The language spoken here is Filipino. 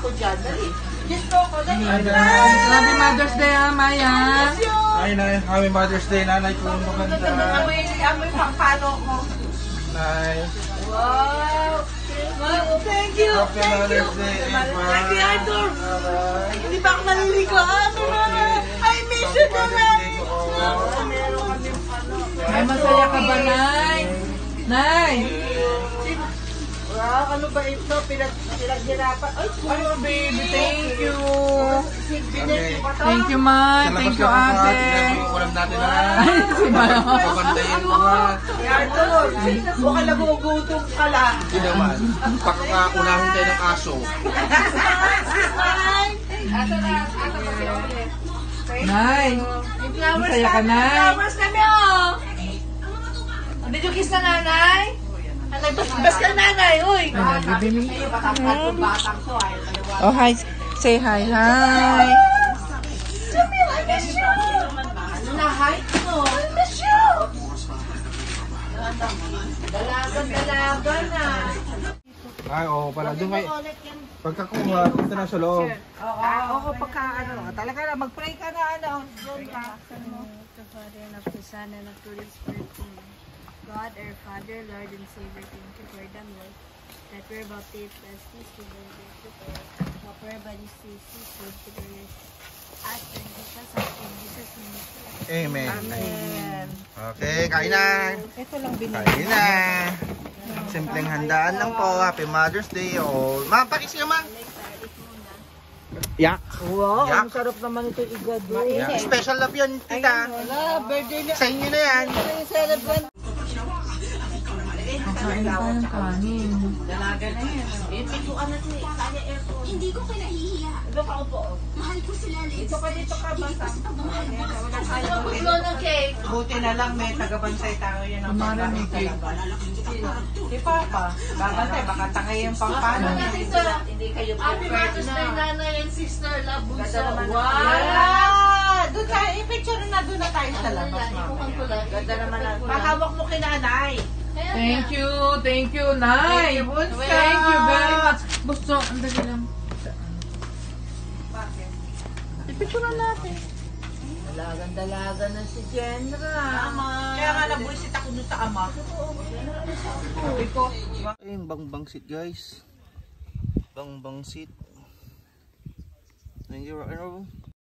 ako dyan. Dali. Kiss mo ako. Dali. Happy Mother's Day, Maya. Ay, Happy Mother's Day, nanay ko. Maganda. Amoy pangpano ko. Nay. Wow. Thank you. Happy Mother's Day. Thank you, Arthur. Hindi ba ako naliligo? I miss you, Nay. Ay, masaya ka ba, Nay? Nay! Wow, ano ba ito? Pinaghirapan. Ay, baby, thank you. Okay. Thank you, May. Thank you, ate. Ulam natin na. Si Bayo. Pabantayin ko ha. Arthur, baka nagugutom ka lang. Hindi naman. Pakakaunahin tayo ng aso. Nay! Masaya ka, Nay. Flowers kami, oh! Did you kiss na nanay? Bas ka nanay, uy! Oh, hi. Say hi, hi. I miss you! Ano na, hi mo? I miss you! Dalaga na. Ay, oo pala. Doon kayo. Pagkakuha, dito na sa loob. Oo, pagka ano, talaga na, mag-pray ka na, ano, doon ka. The Father, and of the Son, and of the Holy Spirit. God, our Father, Lord, and Savior, thank you for the Lord, that we're about to eat as this to the help our bodies to see food to the rest. Ask in Jesus' name. Amen. Amen. Okay, kain na. Ito lang binili. Kain na. Simpleng handaan lang po. Happy Mother's Day. Oh, ma'am, pakis ka, ma'am. Yak. Wow, Yak. ang sarap naman ito igado. Yak. Special love yun, tita. Wala, birthday na. Sa inyo na yan. Kakain pa ng kanin. Dalaga na yan. Pituan na si Kaya Airport. Hindi ko kinahihiya. Ito ka upo. Mahal ko sila, Liz. Dito ka basta. Wala tayo. Gusto ng cake. Buti na lang may tagabansay tayo yan. Kumara may cake. Si Papa, babantay, baka tangay yung pangpano. Hindi kayo prepared na. Nanay and sister love bunso. Wow! Doon tayo, i-picture na doon na tayo sa labas, mama. Ganda naman na. Pahawak mo kinanay. Thank you, Nay. Thank you, Bunso. Thank you very much. Gusto, ang dali lang. I-picture natin. Dalaga na si Jenra. Kaya nga nabuisit ako doon sa ama. Sabi ko, Ayun, bang-bangsit guys. Bang-bangsit. Thank you,